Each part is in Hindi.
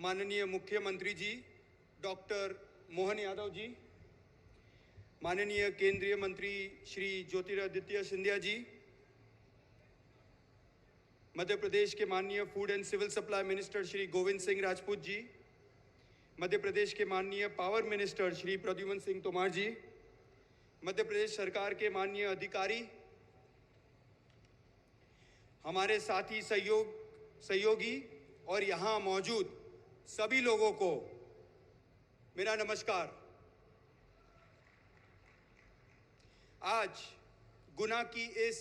माननीय मुख्यमंत्री जी डॉक्टर मोहन यादव जी, माननीय केंद्रीय मंत्री श्री ज्योतिरादित्य सिंधिया जी, मध्य प्रदेश के माननीय food and civil supply minister Shri Govind Singh Rajput ji, Madhya Pradesh के माननीय पावर मिनिस्टर श्री प्रद्युम्न सिंह तोमर जी, मध्य प्रदेश सरकार के माननीय अधिकारी, हमारे साथी सहयोगी और यहाँ मौजूद सभी लोगों को मेरा नमस्कार। आज गुना की इस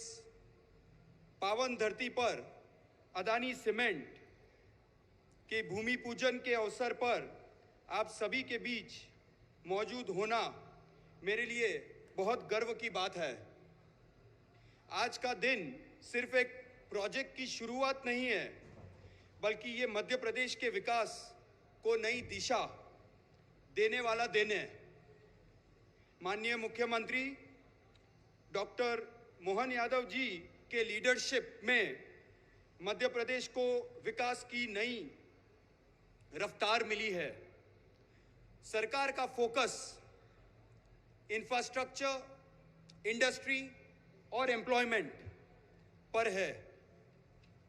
पावन धरती पर अदानी सीमेंट के भूमि पूजन के अवसर पर आप सभी के बीच मौजूद होना मेरे लिए बहुत गर्व की बात है। आज का दिन सिर्फ एक प्रोजेक्ट की शुरुआत नहीं है, बल्कि ये मध्य प्रदेश के विकास को नई दिशा देने वाला दिन है। माननीय मुख्यमंत्री डॉक्टर मोहन यादव जी के लीडरशिप में मध्य प्रदेश को विकास की नई रफ्तार मिली है। सरकार का फोकस इंफ्रास्ट्रक्चर, इंडस्ट्री और एम्प्लॉयमेंट पर है।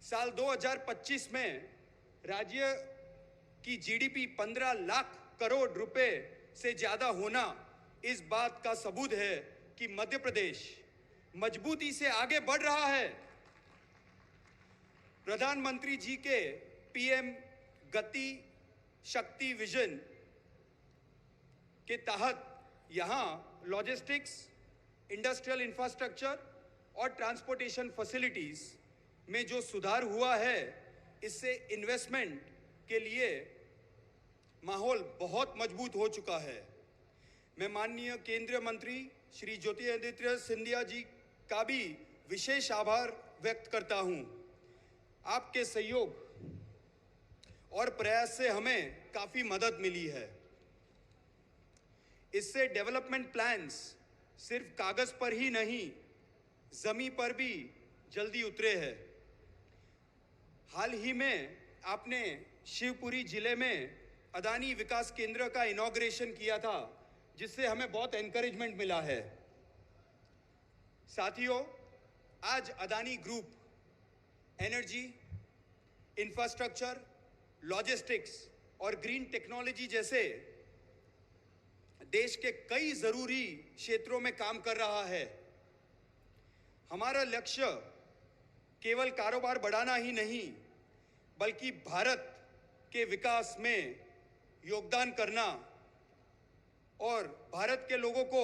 साल 2025 में राज्य की जीडीपी 15 लाख करोड़ रुपए से ज़्यादा होना इस बात का सबूत है कि मध्य प्रदेश मजबूती से आगे बढ़ रहा है। प्रधानमंत्री जी के पीएम गति शक्ति विजन के तहत यहाँ लॉजिस्टिक्स, इंडस्ट्रियल इंफ्रास्ट्रक्चर और ट्रांसपोर्टेशन फैसिलिटीज़ में जो सुधार हुआ है, इससे इन्वेस्टमेंट के लिए माहौल बहुत मजबूत हो चुका है। मैं माननीय केंद्रीय मंत्री श्री ज्योतिरादित्य सिंधिया जी का भी विशेष आभार व्यक्त करता हूँ। आपके सहयोग और प्रयास से हमें काफ़ी मदद मिली है। इससे डेवलपमेंट प्लान्स सिर्फ कागज़ पर ही नहीं, ज़मीन पर भी जल्दी उतरे हैं। हाल ही में आपने शिवपुरी जिले में अदानी विकास केंद्र का इनॉग्रेशन किया था, जिससे हमें बहुत एनकरेजमेंट मिला है। साथियों, आज Adani group energy, infrastructure, logistics और ग्रीन टेक्नोलॉजी जैसे देश के कई ज़रूरी क्षेत्रों में काम कर रहा है। हमारा लक्ष्य केवल कारोबार बढ़ाना ही नहीं, बल्कि भारत के विकास में योगदान करना और भारत के लोगों को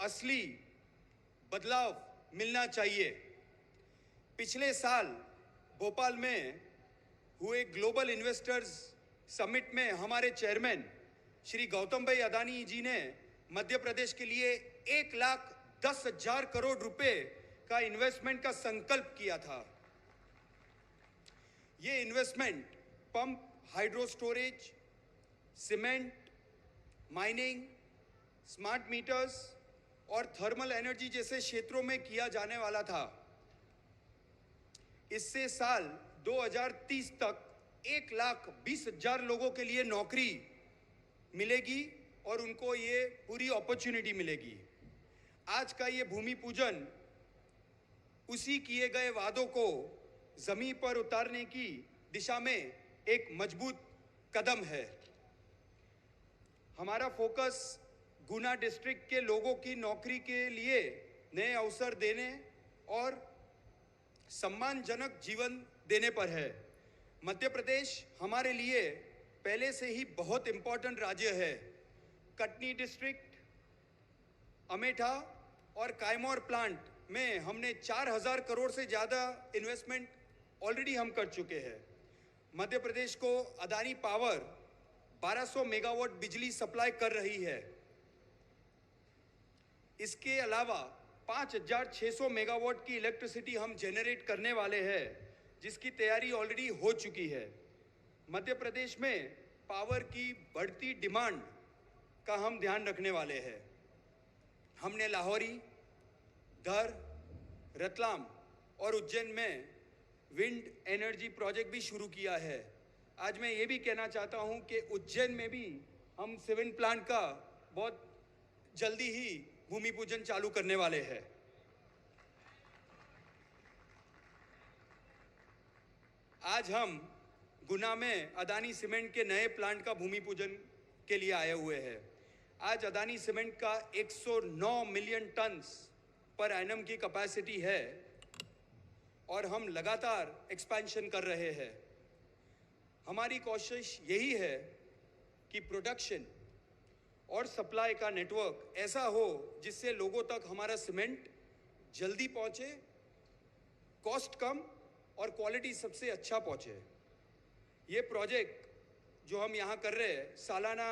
असली बदलाव मिलना चाहिए। पिछले साल भोपाल में हुए ग्लोबल इन्वेस्टर्स समिट में हमारे चेयरमैन श्री गौतम भाई अदानी जी ने मध्य प्रदेश के लिए 1,10,000 करोड़ रुपए का इन्वेस्टमेंट का संकल्प किया था। ये investment pump, hydro storage, cement, mining, smart meters और थर्मल एनर्जी जैसे क्षेत्रों में किया जाने वाला था। इससे साल 2030 तक 1,20,000 लोगों के लिए नौकरी मिलेगी और उनको ये पूरी अपॉर्चुनिटी मिलेगी। आज का ये भूमि पूजन उसी किए गए वादों को जमीन पर उतारने की दिशा में एक मजबूत कदम है। हमारा फोकस गुना डिस्ट्रिक्ट के लोगों की नौकरी के लिए नए अवसर देने और सम्मानजनक जीवन देने पर है। मध्य प्रदेश हमारे लिए पहले से ही बहुत इम्पोर्टेंट राज्य है। कटनी डिस्ट्रिक्ट, अमेठा और कायमोर प्लांट में हमने 4,000 करोड़ से ज़्यादा इन्वेस्टमेंट ऑलरेडी हम कर चुके हैं। मध्य प्रदेश को अदानी पावर 1200 मेगावाट बिजली सप्लाई कर रही है। इसके अलावा 5,600 मेगावाट की इलेक्ट्रिसिटी हम जनरेट करने वाले हैं, जिसकी तैयारी ऑलरेडी हो चुकी है। मध्य प्रदेश में पावर की बढ़ती डिमांड का हम ध्यान रखने वाले हैं। हमने लाहौरी, धर, रतलाम और उज्जैन में विंड एनर्जी प्रोजेक्ट भी शुरू किया है। आज मैं ये भी कहना चाहता हूं कि उज्जैन में भी हम सीमेंट प्लांट का बहुत जल्दी ही भूमि पूजन चालू करने वाले हैं। आज हम गुना में अदानी सीमेंट के नए प्लांट का भूमि पूजन के लिए आए हुए हैं। आज अदानी सीमेंट का 109 मिलियन टन्स पर एनम की कैपेसिटी है और हम लगातार एक्सपेंशन कर रहे हैं। हमारी कोशिश यही है कि प्रोडक्शन और सप्लाई का नेटवर्क ऐसा हो जिससे लोगों तक हमारा सीमेंट जल्दी पहुंचे, कॉस्ट कम और क्वालिटी सबसे अच्छा पहुंचे। ये प्रोजेक्ट जो हम यहाँ कर रहे हैं सालाना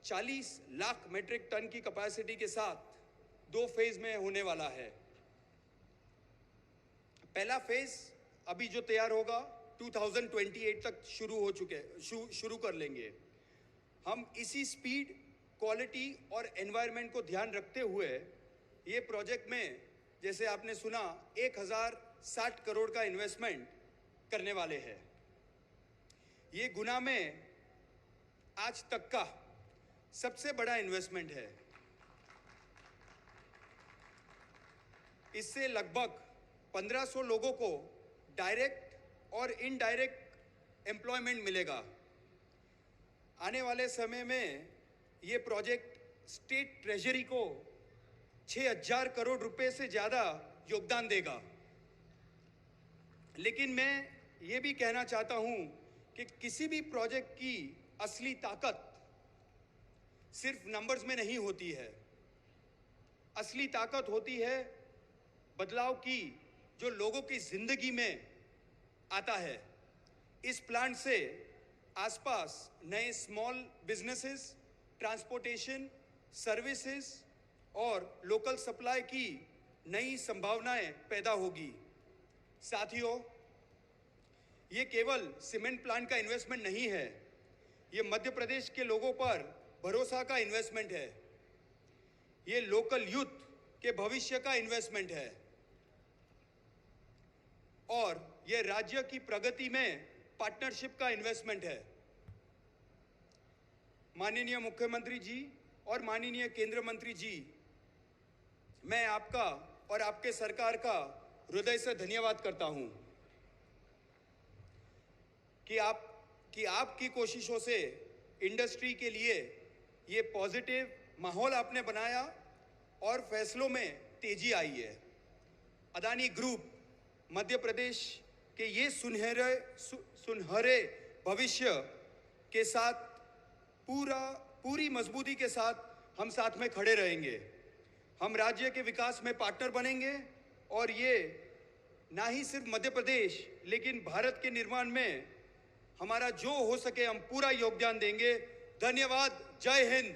40 लाख मेट्रिक टन की कैपेसिटी के साथ 2 फेज में होने वाला है। पहला फेज अभी जो तैयार होगा 2028 तक शुरू कर लेंगे। हम इसी स्पीड, क्वालिटी और एनवायरनमेंट को ध्यान रखते हुए ये प्रोजेक्ट में, जैसे आपने सुना, 1060 करोड़ का इन्वेस्टमेंट करने वाले हैं। ये गुना में आज तक का सबसे बड़ा इन्वेस्टमेंट है। इससे लगभग 1500 लोगों को डायरेक्ट और इनडायरेक्ट एम्प्लॉयमेंट मिलेगा। आने वाले समय में ये प्रोजेक्ट स्टेट ट्रेजरी को 6000 करोड़ रुपए से ज़्यादा योगदान देगा। लेकिन मैं ये भी कहना चाहता हूँ कि किसी भी प्रोजेक्ट की असली ताकत सिर्फ नंबर्स में नहीं होती है। असली ताकत होती है बदलाव की जो लोगों की जिंदगी में आता है। इस प्लांट से आसपास नए स्मॉल बिजनेसेस, ट्रांसपोर्टेशन, सर्विसेज और लोकल सप्लाई की नई संभावनाएं पैदा होगी। साथियों, ये केवल सीमेंट प्लांट का इन्वेस्टमेंट नहीं है, ये मध्य प्रदेश के लोगों पर भरोसा का इन्वेस्टमेंट है। ये लोकल यूथ के भविष्य का इन्वेस्टमेंट है और ये राज्य की प्रगति में पार्टनरशिप का इन्वेस्टमेंट है। माननीय मुख्यमंत्री जी और माननीय केंद्र मंत्री जी, मैं आपका और आपके सरकार का हृदय से धन्यवाद करता हूं कि आपकी कोशिशों से इंडस्ट्री के लिए ये पॉजिटिव माहौल आपने बनाया और फैसलों में तेजी आई है। अदानी ग्रुप मध्य प्रदेश के ये सुनहरे भविष्य के साथ पूरी मजबूती के साथ हम साथ में खड़े रहेंगे। हम राज्य के विकास में पार्टनर बनेंगे और ये ना ही सिर्फ मध्य प्रदेश लेकिन भारत के निर्माण में हमारा जो हो सके हम पूरा योगदान देंगे। धन्यवाद। जय हिंद।